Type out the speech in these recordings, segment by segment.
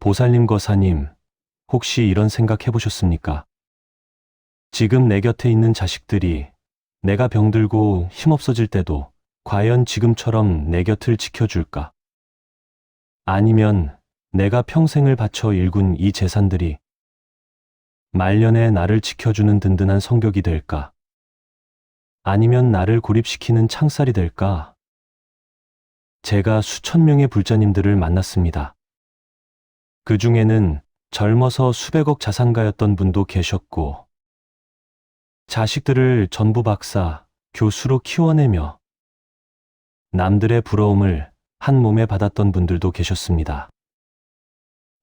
보살님 거사님, 혹시 이런 생각 해보셨습니까? 지금 내 곁에 있는 자식들이 내가 병들고 힘없어질 때도 과연 지금처럼 내 곁을 지켜줄까? 아니면 내가 평생을 바쳐 일군 이 재산들이 말년에 나를 지켜주는 든든한 성벽이 될까? 아니면 나를 고립시키는 창살이 될까? 제가 수천 명의 불자님들을 만났습니다. 그 중에는 젊어서 수백억 자산가였던 분도 계셨고, 자식들을 전부 박사, 교수로 키워내며 남들의 부러움을 한 몸에 받았던 분들도 계셨습니다.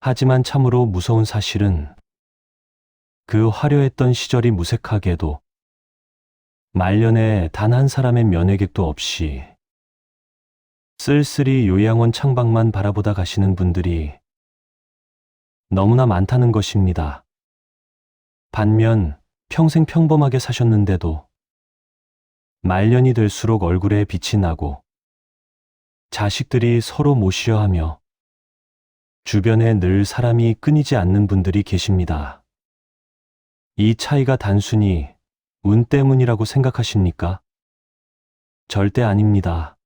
하지만 참으로 무서운 사실은 그 화려했던 시절이 무색하게도 말년에 단 한 사람의 면회객도 없이 쓸쓸히 요양원 창밖만 바라보다 가시는 분들이 너무나 많다는 것입니다. 반면 평생 평범하게 사셨는데도 말년이 될수록 얼굴에 빛이 나고 자식들이 서로 모시려 하며 주변에 늘 사람이 끊이지 않는 분들이 계십니다. 이 차이가 단순히 운 때문이라고 생각하십니까? 절대 아닙니다.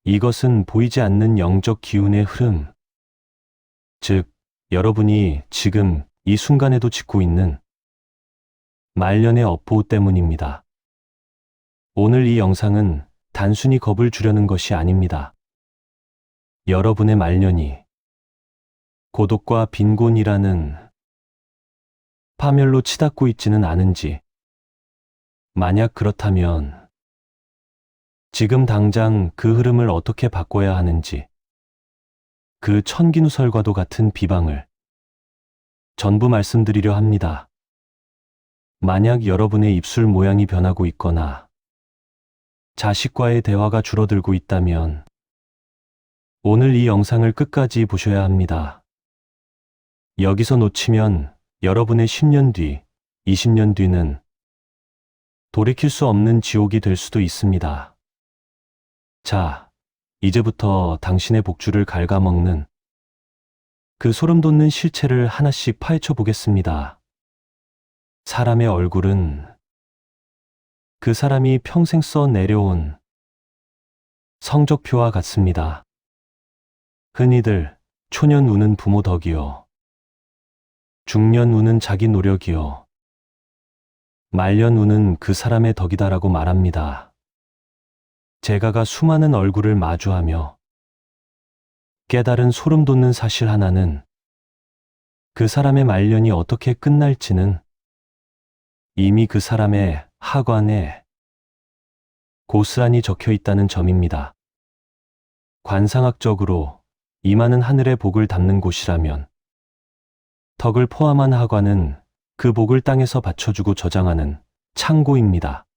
이것은 보이지 않는 영적 기운의 흐름, 즉, 여러분이 지금 이 순간에도 짓고 있는 말년의 업보 때문입니다. 오늘 이 영상은 단순히 겁을 주려는 것이 아닙니다. 여러분의 말년이 고독과 빈곤이라는 파멸로 치닫고 있지는 않은지, 만약 그렇다면 지금 당장 그 흐름을 어떻게 바꿔야 하는지, 그 천기누설과도 같은 비방을 전부 말씀드리려 합니다. 만약 여러분의 입술 모양이 변하고 있거나 자식과의 대화가 줄어들고 있다면 오늘 이 영상을 끝까지 보셔야 합니다. 여기서 놓치면 여러분의 10년 뒤, 20년 뒤는 돌이킬 수 없는 지옥이 될 수도 있습니다. 자, 이제부터 당신의 복주를 갉아먹는 그 소름돋는 실체를 하나씩 파헤쳐 보겠습니다. 사람의 얼굴은 그 사람이 평생 써 내려온 성적표와 같습니다. 흔히들 초년 운은 부모 덕이요, 중년 운은 자기 노력이요, 말년 운은 그 사람의 덕이다라고 말합니다. 제가가 수많은 얼굴을 마주하며 깨달은 소름 돋는 사실 하나는 그 사람의 말년이 어떻게 끝날지는 이미 그 사람의 하관에 고스란히 적혀 있다는 점입니다. 관상학적으로 이마는 하늘의 복을 담는 곳이라면 덕을 포함한 하관은 그 복을 땅에서 받쳐주고 저장하는 창고입니다.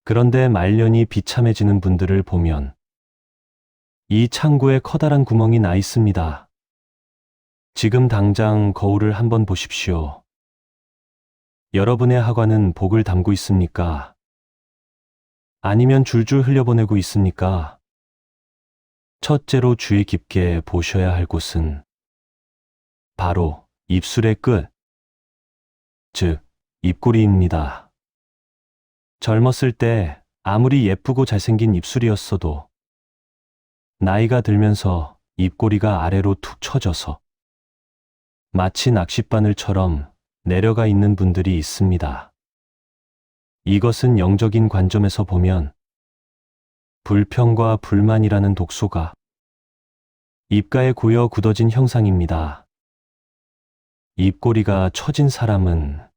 그런데 말년이 비참해지는 분들을 보면 이 창고에 커다란 구멍이 나 있습니다. 지금 당장 거울을 한번 보십시오. 여러분의 하관은 복을 담고 있습니까? 아니면 줄줄 흘려보내고 있습니까? 첫째로 주의 깊게 보셔야 할 곳은 바로 입술의 끝, 즉 입꼬리입니다. 젊었을 때 아무리 예쁘고 잘생긴 입술이었어도 나이가 들면서 입꼬리가 아래로 툭 처져서 마치 낚싯바늘처럼 내려가 있는 분들이 있습니다. 이것은 영적인 관점에서 보면 불평과 불만이라는 독소가 입가에 고여 굳어진 형상입니다. 입꼬리가 처진 사람은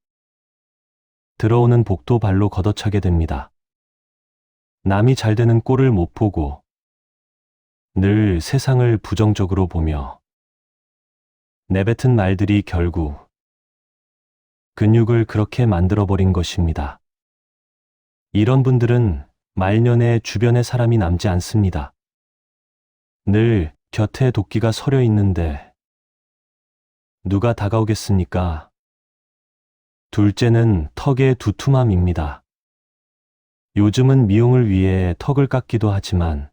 들어오는 복도 발로 걷어차게 됩니다. 남이 잘 되는 꼴을 못 보고 늘 세상을 부정적으로 보며 내뱉은 말들이 결국 근육을 그렇게 만들어버린 것입니다. 이런 분들은 말년에 주변에 사람이 남지 않습니다. 늘 곁에 도끼가 서려 있는데 누가 다가오겠습니까? 둘째는 턱의 두툼함입니다. 요즘은 미용을 위해 턱을 깎기도 하지만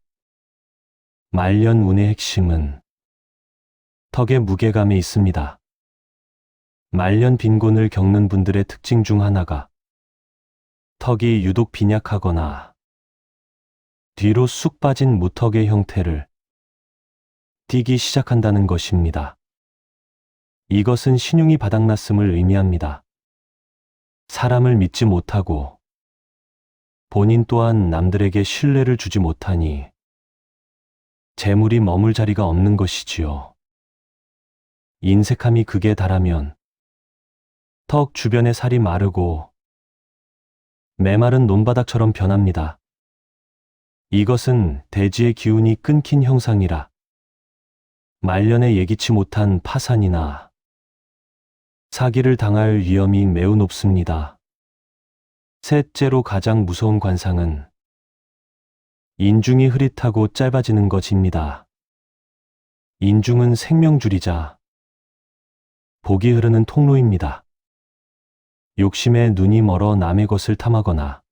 말년 운의 핵심은 턱의 무게감에 있습니다. 말년 빈곤을 겪는 분들의 특징 중 하나가 턱이 유독 빈약하거나 뒤로 쑥 빠진 무턱의 형태를 띠기 시작한다는 것입니다. 이것은 신용이 바닥났음을 의미합니다. 사람을 믿지 못하고 본인 또한 남들에게 신뢰를 주지 못하니 재물이 머물 자리가 없는 것이지요. 인색함이 극에 달하면 턱 주변의 살이 마르고 메마른 논바닥처럼 변합니다. 이것은 대지의 기운이 끊긴 형상이라 말년에 예기치 못한 파산이나 사기를 당할 위험이 매우 높습니다. 셋째로 가장 무서운 관상은 인중이 흐릿하고 짧아지는 것입니다. 인중은 생명줄이자 복이 흐르는 통로입니다. 욕심에 눈이 멀어 남의 것을 탐하거나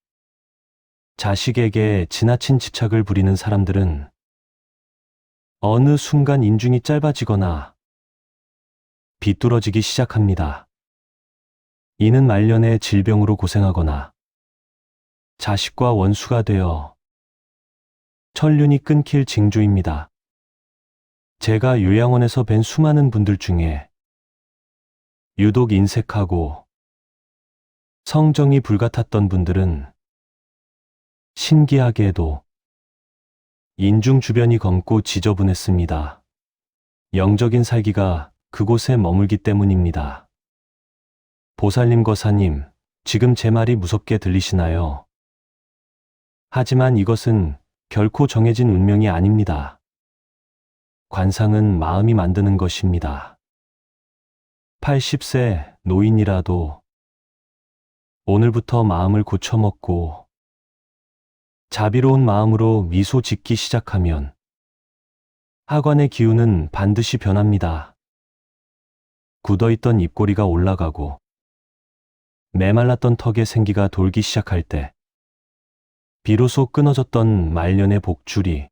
자식에게 지나친 집착을 부리는 사람들은 어느 순간 인중이 짧아지거나 비뚤어지기 시작합니다. 이는 말년에 질병으로 고생하거나 자식과 원수가 되어 천륜이 끊길 징조입니다. 제가 요양원에서 뵌 수많은 분들 중에 유독 인색하고 성정이 불같았던 분들은 신기하게도 인중 주변이 검고 지저분했습니다. 영적인 살기가 그곳에 머물기 때문입니다. 보살님 거사님, 지금 제 말이 무섭게 들리시나요? 하지만 이것은 결코 정해진 운명이 아닙니다. 관상은 마음이 만드는 것입니다. 80세 노인이라도 오늘부터 마음을 고쳐먹고 자비로운 마음으로 미소 짓기 시작하면 하관의 기운은 반드시 변합니다. 굳어있던 입꼬리가 올라가고 메말랐던 턱에 생기가 돌기 시작할 때 비로소 끊어졌던 말년의 복줄이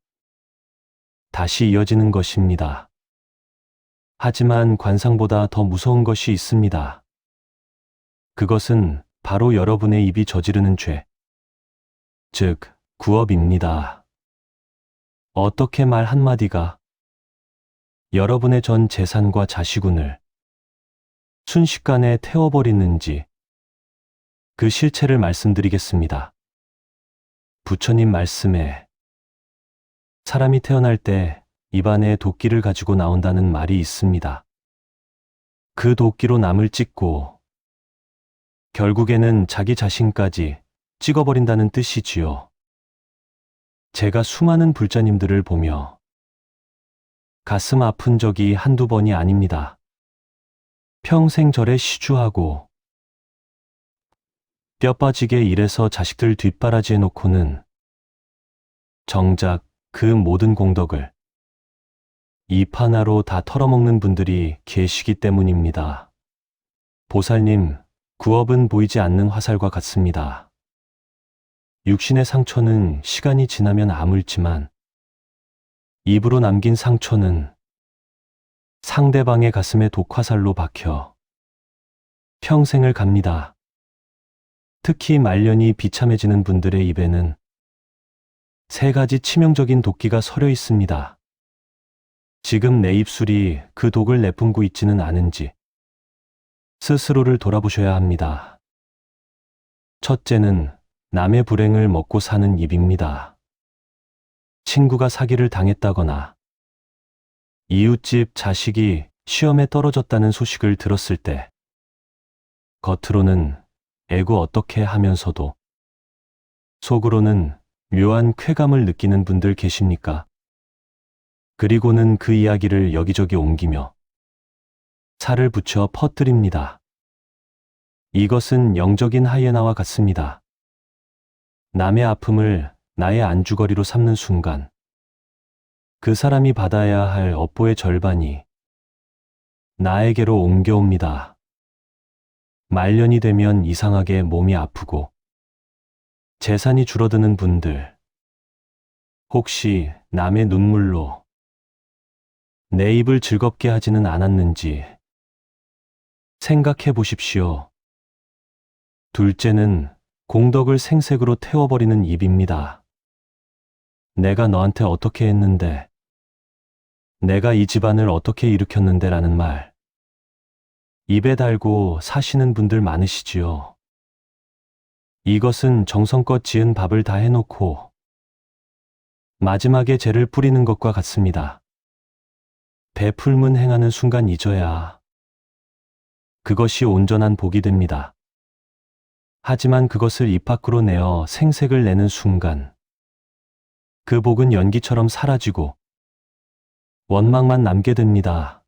다시 이어지는 것입니다. 하지만 관상보다 더 무서운 것이 있습니다. 그것은 바로 여러분의 입이 저지르는 죄, 즉 구업입니다. 어떻게 말 한마디가 여러분의 전 재산과 자식운을 순식간에 태워버리는지 그 실체를 말씀드리겠습니다. 부처님 말씀에 사람이 태어날 때 입안에 도끼를 가지고 나온다는 말이 있습니다. 그 도끼로 남을 찍고 결국에는 자기 자신까지 찍어버린다는 뜻이지요. 제가 수많은 불자님들을 보며 가슴 아픈 적이 한두 번이 아닙니다. 평생 절에 시주하고 뼈 빠지게 일해서 자식들 뒷바라지에 놓고는 정작 그 모든 공덕을 입 하나로 다 털어먹는 분들이 계시기 때문입니다. 보살님, 구업은 보이지 않는 화살과 같습니다. 육신의 상처는 시간이 지나면 아물지만 입으로 남긴 상처는 상대방의 가슴에 독화살로 박혀 평생을 갑니다. 특히 말년이 비참해지는 분들의 입에는 3가지 치명적인 도끼가 서려 있습니다. 지금 내 입술이 그 독을 내뿜고 있지는 않은지 스스로를 돌아보셔야 합니다. 첫째는 남의 불행을 먹고 사는 입입니다. 친구가 사기를 당했다거나 이웃집 자식이 시험에 떨어졌다는 소식을 들었을 때 겉으로는 애고 어떻게 하면서도 속으로는 묘한 쾌감을 느끼는 분들 계십니까? 그리고는 그 이야기를 여기저기 옮기며 살을 붙여 퍼뜨립니다. 이것은 영적인 하이에나와 같습니다. 남의 아픔을 나의 안주거리로 삼는 순간 그 사람이 받아야 할 업보의 절반이 나에게로 옮겨옵니다. 말년이 되면 이상하게 몸이 아프고 재산이 줄어드는 분들, 혹시 남의 눈물로 내 입을 즐겁게 하지는 않았는지 생각해 보십시오. 둘째는 공덕을 생색으로 태워버리는 입입니다. 내가 너한테 어떻게 했는데, 내가 이 집안을 어떻게 일으켰는데 라는 말. 입에 달고 사시는 분들 많으시지요. 이것은 정성껏 지은 밥을 다 해놓고 마지막에 재를 뿌리는 것과 같습니다. 배풀문 행하는 순간 잊어야 그것이 온전한 복이 됩니다. 하지만 그것을 입 밖으로 내어 생색을 내는 순간 그 복은 연기처럼 사라지고 원망만 남게 됩니다.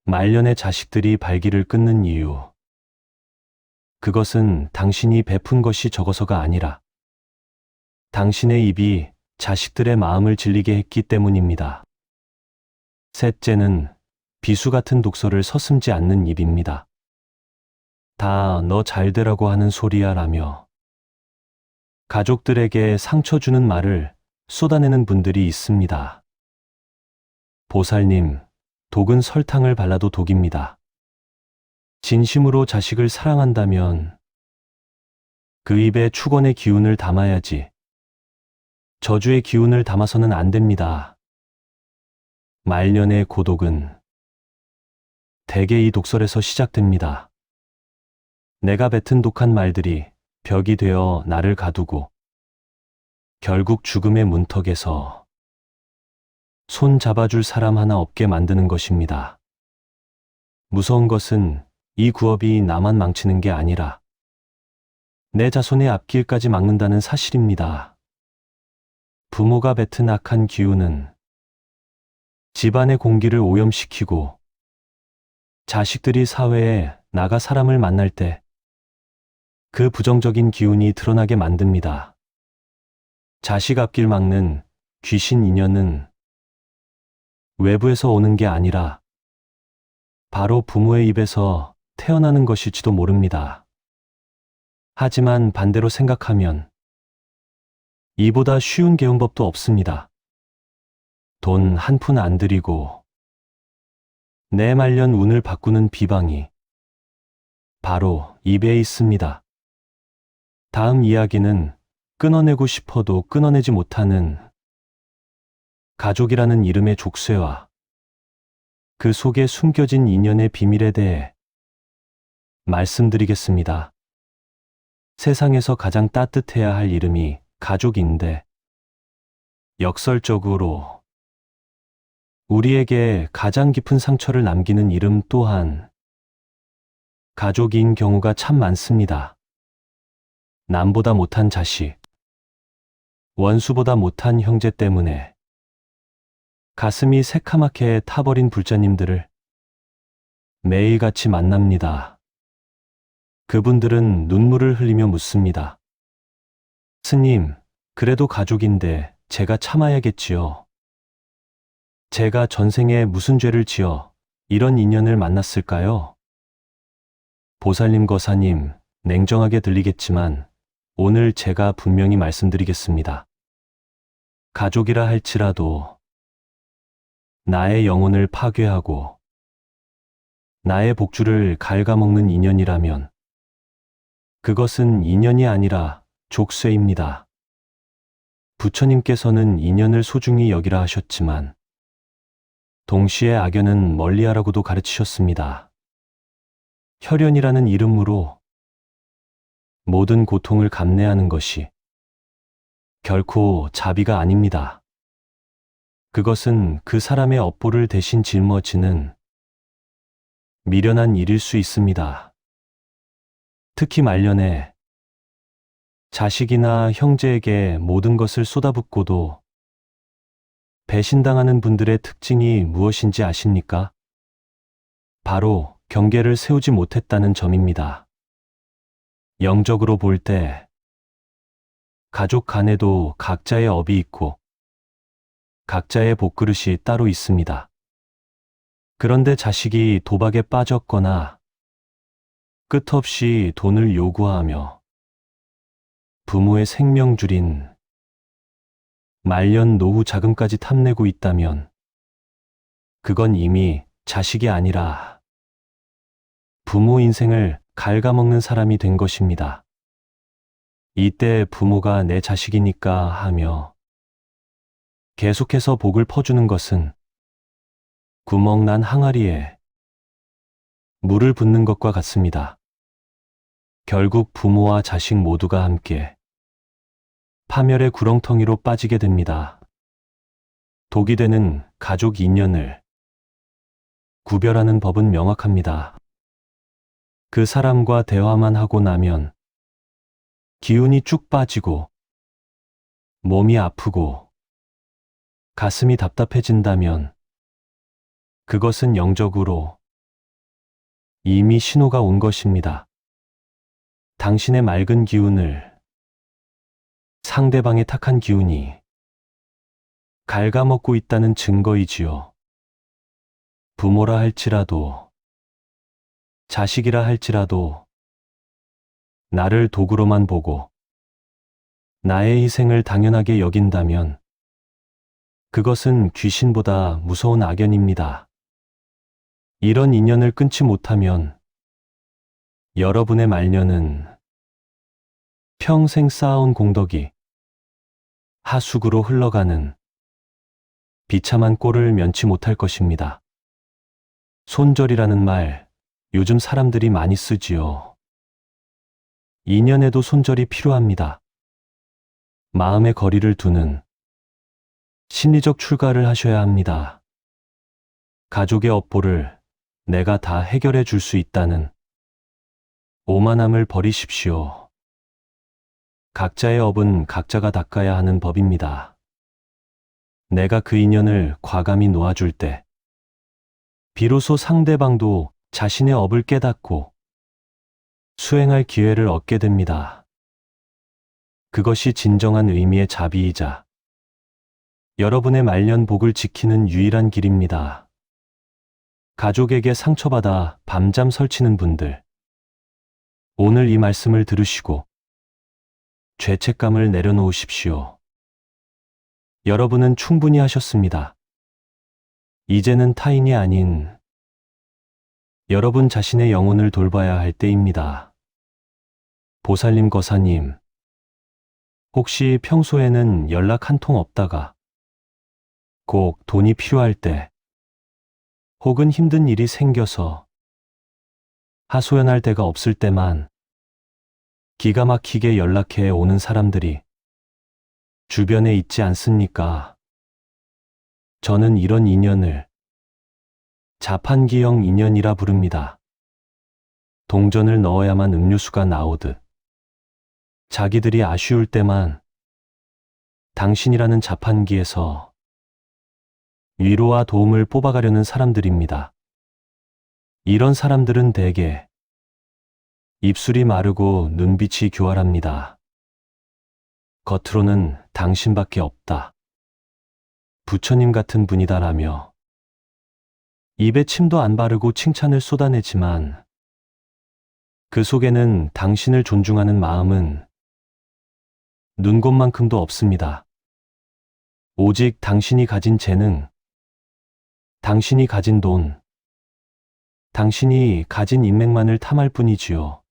말년의 자식들이 발기를 끊는 이유. 그것은 당신이 베푼 것이 적어서가 아니라 당신의 입이 자식들의 마음을 질리게 했기 때문입니다. 셋째는 비수 같은 독서를 서슴지 않는 입입니다. 다 너 잘되라고 하는 소리야 라며 가족들에게 상처 주는 말을 쏟아내는 분들이 있습니다. 보살님, 독은 설탕을 발라도 독입니다. 진심으로 자식을 사랑한다면 그 입에 축원의 기운을 담아야지 저주의 기운을 담아서는 안 됩니다. 말년의 고독은 대개 이 독설에서 시작됩니다. 내가 뱉은 독한 말들이 벽이 되어 나를 가두고 결국 죽음의 문턱에서 손 잡아줄 사람 하나 없게 만드는 것입니다. 무서운 것은 이 구업이 나만 망치는 게 아니라 내 자손의 앞길까지 막는다는 사실입니다. 부모가 뱉은 악한 기운은 집안의 공기를 오염시키고 자식들이 사회에 나가 사람을 만날 때 그 부정적인 기운이 드러나게 만듭니다. 자식 앞길 막는 귀신 인연은 외부에서 오는 게 아니라 바로 부모의 입에서 태어나는 것일지도 모릅니다. 하지만 반대로 생각하면 이보다 쉬운 개운법도 없습니다. 돈 한 푼 안 들이고 내 말년 운을 바꾸는 비방이 바로 입에 있습니다. 다음 이야기는 끊어내고 싶어도 끊어내지 못하는 가족이라는 이름의 족쇄와 그 속에 숨겨진 인연의 비밀에 대해 말씀드리겠습니다. 세상에서 가장 따뜻해야 할 이름이 가족인데 역설적으로 우리에게 가장 깊은 상처를 남기는 이름 또한 가족인 경우가 참 많습니다. 남보다 못한 자식, 원수보다 못한 형제 때문에 가슴이 새카맣게 타버린 불자님들을 매일같이 만납니다. 그분들은 눈물을 흘리며 묻습니다. 스님, 그래도 가족인데 제가 참아야겠지요. 제가 전생에 무슨 죄를 지어 이런 인연을 만났을까요? 보살님 거사님, 냉정하게 들리겠지만 오늘 제가 분명히 말씀드리겠습니다. 가족이라 할지라도 나의 영혼을 파괴하고 나의 복주를 갉아먹는 인연이라면 그것은 인연이 아니라 족쇄입니다. 부처님께서는 인연을 소중히 여기라 하셨지만 동시에 악연은 멀리하라고도 가르치셨습니다. 혈연이라는 이름으로 모든 고통을 감내하는 것이 결코 자비가 아닙니다. 그것은 그 사람의 업보를 대신 짊어지는 미련한 일일 수 있습니다. 특히 말년에 자식이나 형제에게 모든 것을 쏟아붓고도 배신당하는 분들의 특징이 무엇인지 아십니까? 바로 경계를 세우지 못했다는 점입니다. 영적으로 볼 때 가족 간에도 각자의 업이 있고 각자의 복그릇이 따로 있습니다. 그런데 자식이 도박에 빠졌거나 끝없이 돈을 요구하며 부모의 생명줄인 말년 노후 자금까지 탐내고 있다면 그건 이미 자식이 아니라 부모 인생을 갉아먹는 사람이 된 것입니다. 이때 부모가 내 자식이니까 하며 계속해서 복을 퍼주는 것은 구멍난 항아리에 물을 붓는 것과 같습니다. 결국 부모와 자식 모두가 함께 파멸의 구렁텅이로 빠지게 됩니다. 독이 되는 가족 인연을 구별하는 법은 명확합니다. 그 사람과 대화만 하고 나면 기운이 쭉 빠지고 몸이 아프고 가슴이 답답해진다면 그것은 영적으로 이미 신호가 온 것입니다. 당신의 맑은 기운을 상대방의 탁한 기운이 갉아먹고 있다는 증거이지요. 부모라 할지라도 자식이라 할지라도 나를 도구로만 보고 나의 희생을 당연하게 여긴다면 그것은 귀신보다 무서운 악연입니다. 이런 인연을 끊지 못하면 여러분의 말년은 평생 쌓아온 공덕이 하수구로 흘러가는 비참한 꼴을 면치 못할 것입니다. 손절이라는 말 요즘 사람들이 많이 쓰지요. 인연에도 손절이 필요합니다. 마음의 거리를 두는 심리적 출가를 하셔야 합니다. 가족의 업보를 내가 다 해결해 줄 수 있다는 오만함을 버리십시오. 각자의 업은 각자가 닦아야 하는 법입니다. 내가 그 인연을 과감히 놓아줄 때 비로소 상대방도 자신의 업을 깨닫고 수행할 기회를 얻게 됩니다. 그것이 진정한 의미의 자비이자 여러분의 말년 복을 지키는 유일한 길입니다. 가족에게 상처받아 밤잠 설치는 분들, 오늘 이 말씀을 들으시고 죄책감을 내려놓으십시오. 여러분은 충분히 하셨습니다. 이제는 타인이 아닌 여러분 자신의 영혼을 돌봐야 할 때입니다. 보살님 거사님, 혹시 평소에는 연락 한 통 없다가 꼭 돈이 필요할 때 혹은 힘든 일이 생겨서 하소연할 데가 없을 때만 기가 막히게 연락해 오는 사람들이 주변에 있지 않습니까? 저는 이런 인연을 자판기형 인연이라 부릅니다. 동전을 넣어야만 음료수가 나오듯 자기들이 아쉬울 때만 당신이라는 자판기에서 위로와 도움을 뽑아가려는 사람들입니다. 이런 사람들은 대개 입술이 마르고 눈빛이 교활합니다. 겉으로는 당신밖에 없다. 부처님 같은 분이다라며 입에 침도 안 바르고 칭찬을 쏟아내지만 그 속에는 당신을 존중하는 마음은 눈곱만큼도 없습니다. 오직 당신이 가진 재능, 당신이 가진 돈, 당신이 가진 인맥만을 탐할 뿐이지요.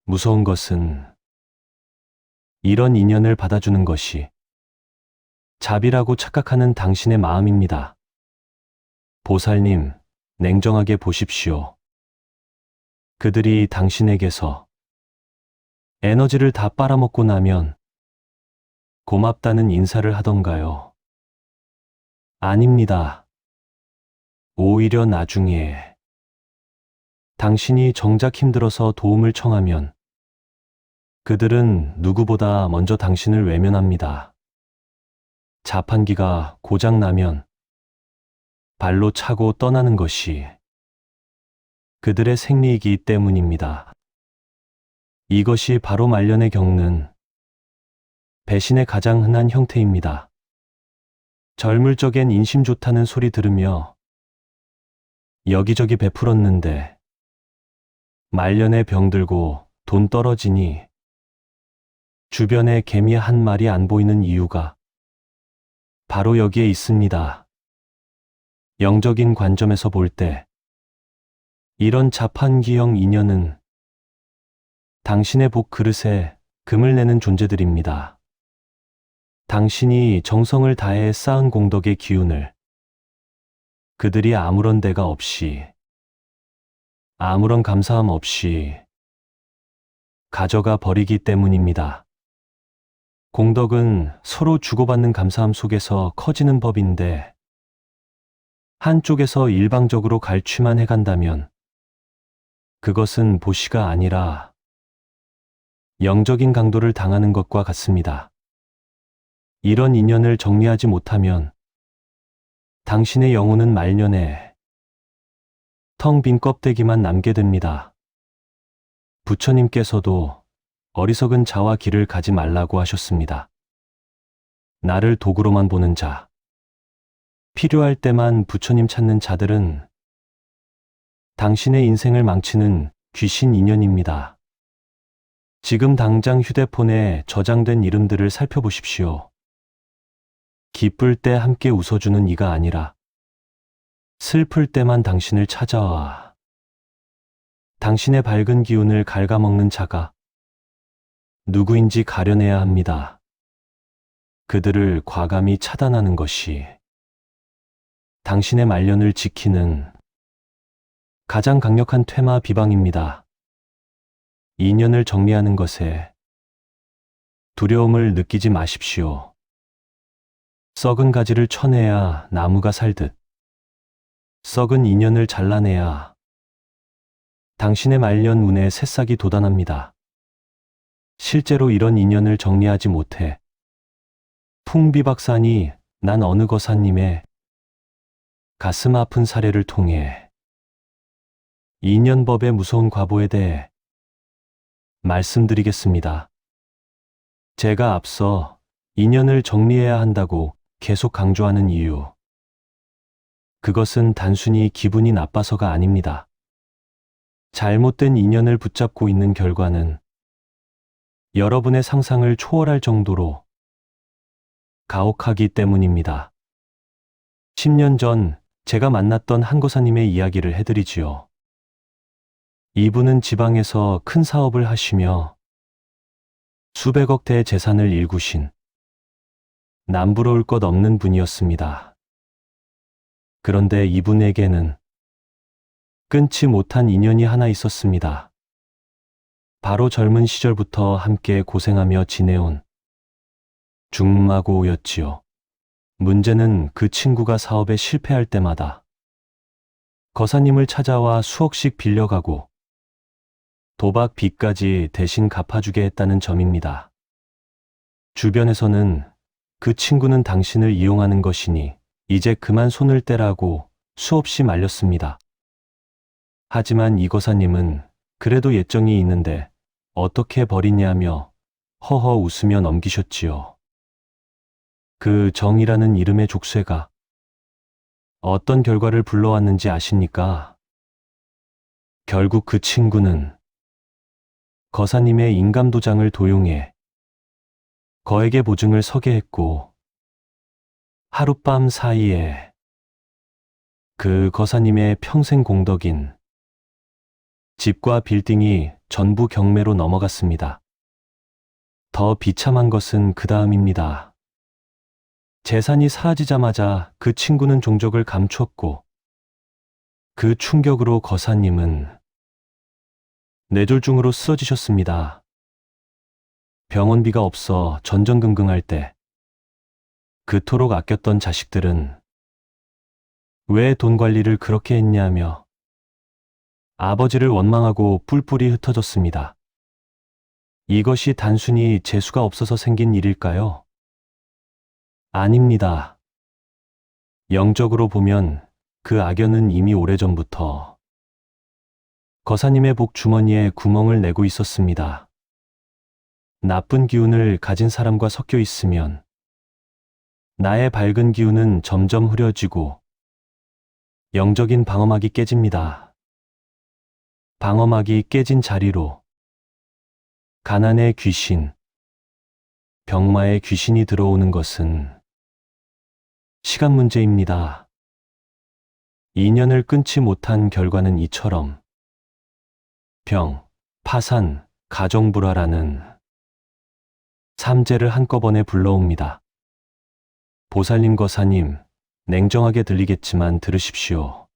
무서운 것은 이런 인연을 받아주는 것이 자비라고 착각하는 당신의 마음입니다. 보살님, 냉정하게 보십시오. 그들이 당신에게서 에너지를 다 빨아먹고 나면 고맙다는 인사를 하던가요? 아닙니다. 오히려 나중에 당신이 정작 힘들어서 도움을 청하면 그들은 누구보다 먼저 당신을 외면합니다. 자판기가 고장나면 발로 차고 떠나는 것이 그들의 생리이기 때문입니다. 이것이 바로 말년에 겪는 배신의 가장 흔한 형태입니다. 젊을 적엔 인심 좋다는 소리 들으며 여기저기 베풀었는데 말년에 병들고 돈 떨어지니 주변에 개미 한 마리 안 보이는 이유가 바로 여기에 있습니다. 영적인 관점에서 볼 때 이런 자판기형 인연은 당신의 복 그릇에 금을 내는 존재들입니다. 당신이 정성을 다해 쌓은 공덕의 기운을 그들이 아무런 대가 없이, 아무런 감사함 없이 가져가 버리기 때문입니다. 공덕은 서로 주고받는 감사함 속에서 커지는 법인데, 한쪽에서 일방적으로 갈취만 해간다면 그것은 보시가 아니라 영적인 강도를 당하는 것과 같습니다. 이런 인연을 정리하지 못하면 당신의 영혼은 말년에 텅 빈 껍데기만 남게 됩니다. 부처님께서도 어리석은 자와 길을 가지 말라고 하셨습니다. 나를 도구로만 보는 자, 필요할 때만 부처님 찾는 자들은 당신의 인생을 망치는 귀신 인연입니다. 지금 당장 휴대폰에 저장된 이름들을 살펴보십시오. 기쁠 때 함께 웃어주는 이가 아니라 슬플 때만 당신을 찾아와 당신의 밝은 기운을 갉아먹는 자가 누구인지 가려내야 합니다. 그들을 과감히 차단하는 것이 당신의 말년을 지키는 가장 강력한 퇴마 비방입니다. 인연을 정리하는 것에 두려움을 느끼지 마십시오. 썩은 가지를 쳐내야 나무가 살듯 썩은 인연을 잘라내야 당신의 말년 운에 새싹이 돋아납니다. 실제로 이런 인연을 정리하지 못해 풍비박산이 난 어느 거사님의 가슴 아픈 사례를 통해 인연법의 무서운 과보에 대해 말씀드리겠습니다. 제가 앞서 인연을 정리해야 한다고 계속 강조하는 이유, 그것은 단순히 기분이 나빠서가 아닙니다. 잘못된 인연을 붙잡고 있는 결과는 여러분의 상상을 초월할 정도로 가혹하기 때문입니다. 10년 전 제가 만났던 한 거사님의 이야기를 해드리지요. 이분은 지방에서 큰 사업을 하시며 수백억 대의 재산을 일구신 남부러울 것 없는 분이었습니다. 그런데 이분에게는 끊지 못한 인연이 하나 있었습니다. 바로 젊은 시절부터 함께 고생하며 지내온 중마고우였지요. 문제는 그 친구가 사업에 실패할 때마다 거사님을 찾아와 수억씩 빌려가고 도박 빚까지 대신 갚아주게 했다는 점입니다. 주변에서는 그 친구는 당신을 이용하는 것이니 이제 그만 손을 떼라고 수없이 말렸습니다. 하지만 이 거사님은 그래도 예정이 있는데 어떻게 버리냐며 허허 웃으며 넘기셨지요. 그 정이라는 이름의 족쇄가 어떤 결과를 불러왔는지 아십니까? 결국 그 친구는 거사님의 인감도장을 도용해 거액의 보증을 서게 했고 하룻밤 사이에 그 거사님의 평생 공덕인 집과 빌딩이 전부 경매로 넘어갔습니다. 더 비참한 것은 그 다음입니다. 재산이 사라지자마자 그 친구는 종적을 감추었고 그 충격으로 거사님은 뇌졸중으로 쓰러지셨습니다. 병원비가 없어 전전긍긍할 때 그토록 아꼈던 자식들은 왜 돈 관리를 그렇게 했냐며 아버지를 원망하고 뿔뿔이 흩어졌습니다. 이것이 단순히 재수가 없어서 생긴 일일까요? 아닙니다. 영적으로 보면 그 악연은 이미 오래전부터 거사님의 복 주머니에 구멍을 내고 있었습니다. 나쁜 기운을 가진 사람과 섞여 있으면 나의 밝은 기운은 점점 흐려지고 영적인 방어막이 깨집니다. 방어막이 깨진 자리로 가난의 귀신, 병마의 귀신이 들어오는 것은 시간 문제입니다. 인연을 끊지 못한 결과는 이처럼 병, 파산, 가정불화라는 삼재를 한꺼번에 불러옵니다. 보살님 거사님, 냉정하게 들리겠지만 들으십시오.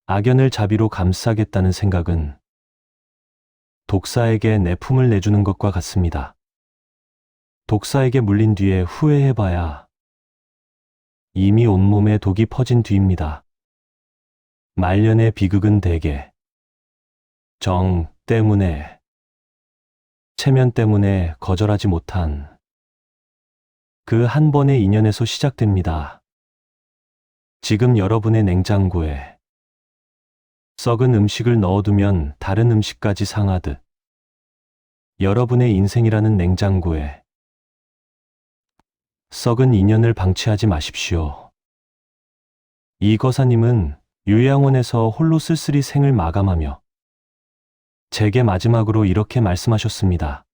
악연을 자비로 감싸겠다는 생각은 독사에게 내 품을 내주는 것과 같습니다. 독사에게 물린 뒤에 후회해봐야 이미 온몸에 독이 퍼진 뒤입니다. 말년의 비극은 대개 정 때문에, 체면 때문에 거절하지 못한 그 한 번의 인연에서 시작됩니다. 지금 여러분의 냉장고에 썩은 음식을 넣어두면 다른 음식까지 상하듯 여러분의 인생이라는 냉장고에 썩은 인연을 방치하지 마십시오. 이 거사님은 요양원에서 홀로 쓸쓸히 생을 마감하며 제게 마지막으로 이렇게 말씀하셨습니다.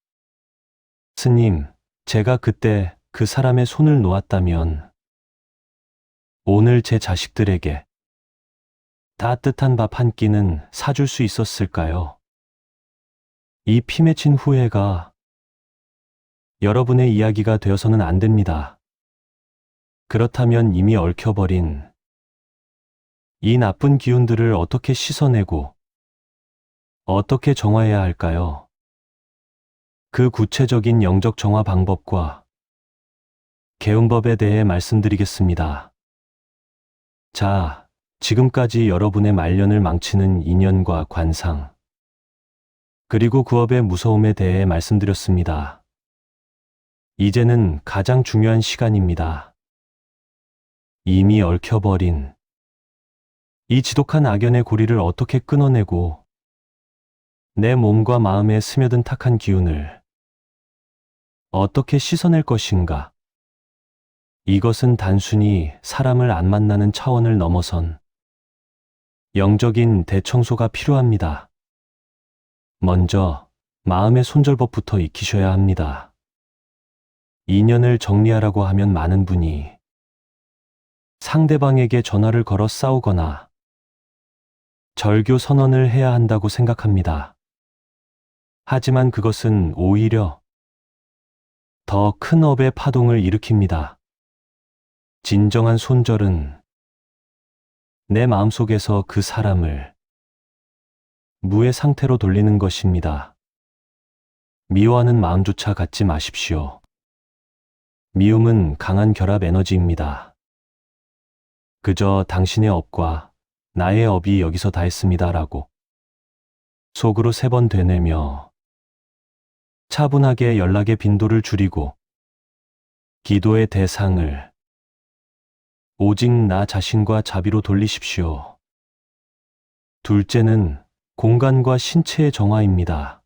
스님, 제가 그때 그 사람의 손을 놓았다면 오늘 제 자식들에게 따뜻한 밥 한 끼는 사줄 수 있었을까요? 이 피 맺힌 후회가 여러분의 이야기가 되어서는 안 됩니다. 그렇다면 이미 얽혀버린 이 나쁜 기운들을 어떻게 씻어내고 어떻게 정화해야 할까요? 그 구체적인 영적 정화 방법과 개운법에 대해 말씀드리겠습니다. 자, 지금까지 여러분의 말년을 망치는 인연과 관상, 그리고 그 업의 무서움에 대해 말씀드렸습니다. 이제는 가장 중요한 시간입니다. 이미 얽혀버린 이 지독한 악연의 고리를 어떻게 끊어내고 내 몸과 마음에 스며든 탁한 기운을 어떻게 씻어낼 것인가? 이것은 단순히 사람을 안 만나는 차원을 넘어선 영적인 대청소가 필요합니다. 먼저 마음의 손절법부터 익히셔야 합니다. 인연을 정리하라고 하면 많은 분이 상대방에게 전화를 걸어 싸우거나 절교 선언을 해야 한다고 생각합니다. 하지만 그것은 오히려 더 큰 업의 파동을 일으킵니다. 진정한 손절은 내 마음속에서 그 사람을 무의 상태로 돌리는 것입니다. 미워하는 마음조차 갖지 마십시오. 미움은 강한 결합 에너지입니다. 그저 당신의 업과 나의 업이 여기서 다 했습니다라고 속으로 3번 되뇌며 차분하게 연락의 빈도를 줄이고 기도의 대상을 오직 나 자신과 자비로 돌리십시오. 둘째는 공간과 신체의 정화입니다.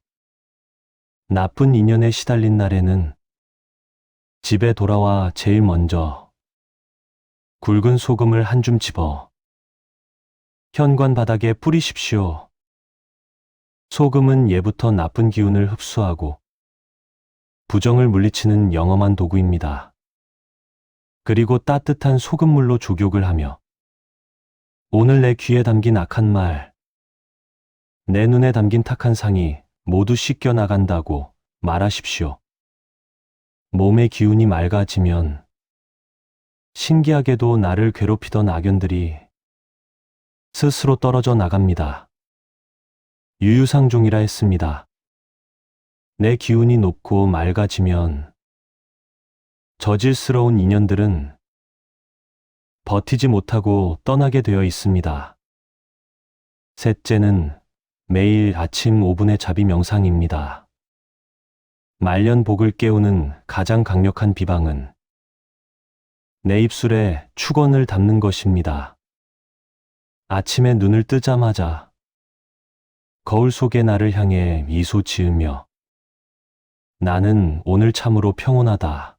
나쁜 인연에 시달린 날에는 집에 돌아와 제일 먼저 굵은 소금을 한 줌 집어 현관 바닥에 뿌리십시오. 소금은 예부터 나쁜 기운을 흡수하고 부정을 물리치는 영험한 도구입니다. 그리고 따뜻한 소금물로 족욕을 하며 오늘 내 귀에 담긴 악한 말, 내 눈에 담긴 탁한 상이 모두 씻겨 나간다고 말하십시오. 몸의 기운이 맑아지면 신기하게도 나를 괴롭히던 악연들이 스스로 떨어져 나갑니다. 유유상종이라 했습니다. 내 기운이 높고 맑아지면 저질스러운 인연들은 버티지 못하고 떠나게 되어 있습니다. 셋째는 매일 아침 5분의 자비 명상입니다. 말년 복을 깨우는 가장 강력한 비방은 내 입술에 축원을 담는 것입니다. 아침에 눈을 뜨자마자 거울 속의 나를 향해 미소 지으며 나는 오늘 참으로 평온하다.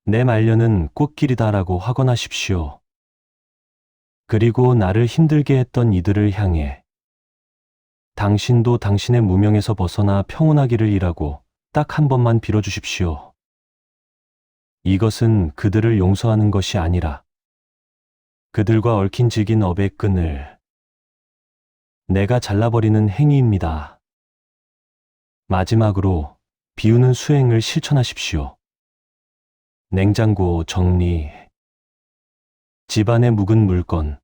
내 말년은 꽃길이다라고 확언하십시오. 그리고 나를 힘들게 했던 이들을 향해 당신도 당신의 무명에서 벗어나 평온하기를 이라고 딱 한 번만 빌어주십시오. 이것은 그들을 용서하는 것이 아니라 그들과 얽힌 질긴 업의 끈을 내가 잘라버리는 행위입니다. 마지막으로 비우는 수행을 실천하십시오. 냉장고 정리, 집안의 묵은 물건,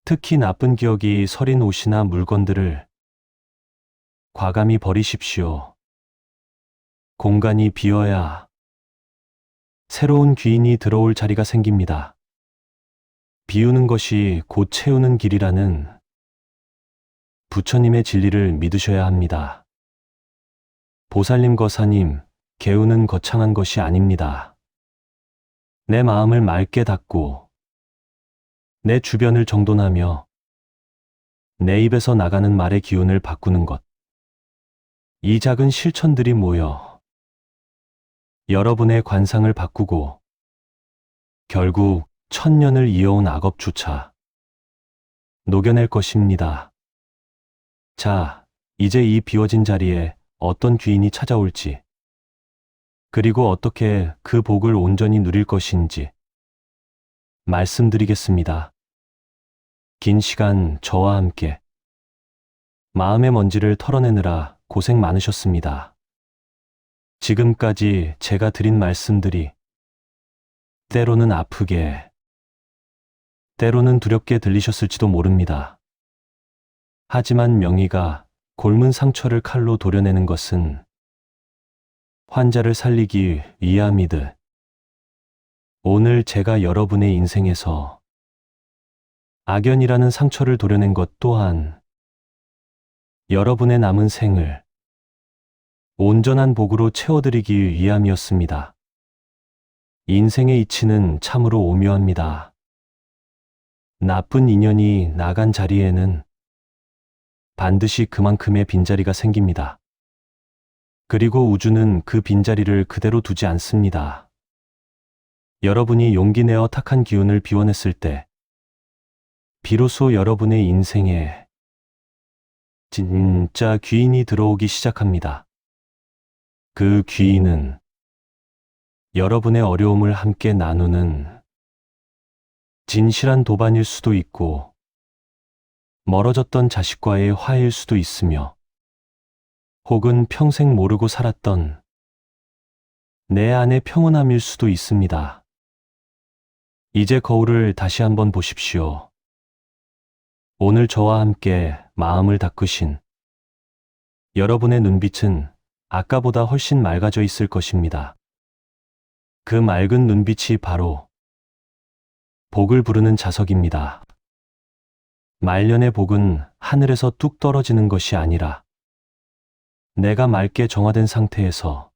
특히 나쁜 기억이 서린 옷이나 물건들을 과감히 버리십시오. 공간이 비어야 새로운 귀인이 들어올 자리가 생깁니다. 비우는 것이 곧 채우는 길이라는 부처님의 진리를 믿으셔야 합니다. 보살님 거사님, 개우는 거창한 것이 아닙니다. 내 마음을 맑게 닫고 내 주변을 정돈하며 내 입에서 나가는 말의 기운을 바꾸는 것. 이 작은 실천들이 모여 여러분의 관상을 바꾸고 결국 천년을 이어온 악업조차 녹여낼 것입니다. 자, 이제 이 비워진 자리에 어떤 귀인이 찾아올지, 그리고 어떻게 그 복을 온전히 누릴 것인지 말씀드리겠습니다. 긴 시간 저와 함께 마음의 먼지를 털어내느라 고생 많으셨습니다. 지금까지 제가 드린 말씀들이 때로는 아프게, 때로는 두렵게 들리셨을지도 모릅니다. 하지만 명의가 곪은 상처를 칼로 도려내는 것은 환자를 살리기 위함이듯 오늘 제가 여러분의 인생에서 악연이라는 상처를 도려낸 것 또한 여러분의 남은 생을 온전한 복으로 채워드리기 위함이었습니다. 인생의 이치는 참으로 오묘합니다. 나쁜 인연이 나간 자리에는 반드시 그만큼의 빈자리가 생깁니다. 그리고 우주는 그 빈자리를 그대로 두지 않습니다. 여러분이 용기 내어 탁한 기운을 비워냈을 때 비로소 여러분의 인생에 진짜 귀인이 들어오기 시작합니다. 그 귀인은 여러분의 어려움을 함께 나누는 진실한 도반일 수도 있고 멀어졌던 자식과의 화해일 수도 있으며 혹은 평생 모르고 살았던 내 안의 평온함일 수도 있습니다. 이제 거울을 다시 한번 보십시오. 오늘 저와 함께 마음을 닦으신 여러분의 눈빛은 아까보다 훨씬 맑아져 있을 것입니다. 그 맑은 눈빛이 바로 복을 부르는 자석입니다. 말년의 복은 하늘에서 뚝 떨어지는 것이 아니라 내가 맑게 정화된 상태에서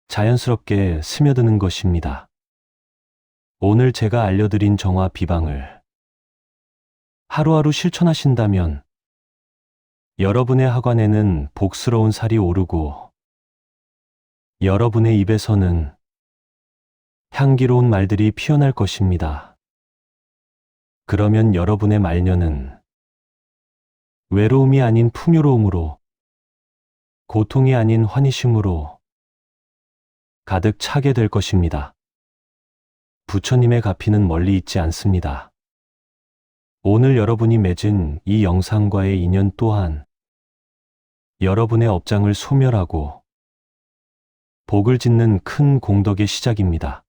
자연스럽게 스며드는 것입니다. 오늘 제가 알려드린 정화 비방을 하루하루 실천하신다면 여러분의 하관에는 복스러운 살이 오르고 여러분의 입에서는 향기로운 말들이 피어날 것입니다. 그러면 여러분의 말년은 외로움이 아닌 풍요로움으로, 고통이 아닌 환희심으로 가득 차게 될 것입니다. 부처님의 가피는 멀리 있지 않습니다. 오늘 여러분이 맺은 이 영상과의 인연 또한 여러분의 업장을 소멸하고 복을 짓는 큰 공덕의 시작입니다.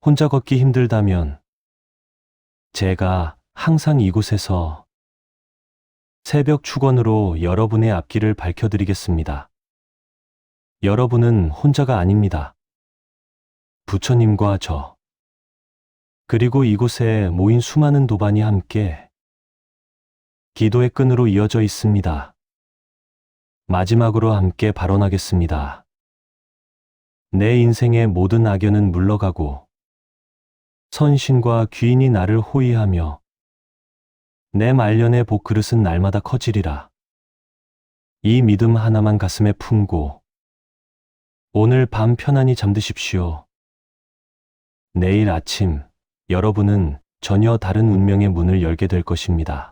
혼자 걷기 힘들다면 제가 항상 이곳에서 새벽 축원으로 여러분의 앞길을 밝혀드리겠습니다. 여러분은 혼자가 아닙니다. 부처님과 저, 그리고 이곳에 모인 수많은 도반이 함께 기도의 끈으로 이어져 있습니다. 마지막으로 함께 발언하겠습니다. 내 인생의 모든 악연은 물러가고 선신과 귀인이 나를 호위하며 내 말년의 복그릇은 날마다 커지리라. 이 믿음 하나만 가슴에 품고 오늘 밤 편안히 잠드십시오. 내일 아침 여러분은 전혀 다른 운명의 문을 열게 될 것입니다.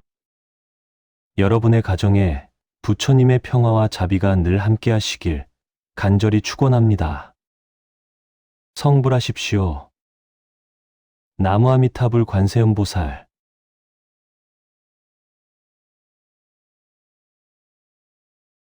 여러분의 가정에 부처님의 평화와 자비가 늘 함께 하시길 간절히 축원합니다. 성불하십시오. 나무아미타불 관세음보살,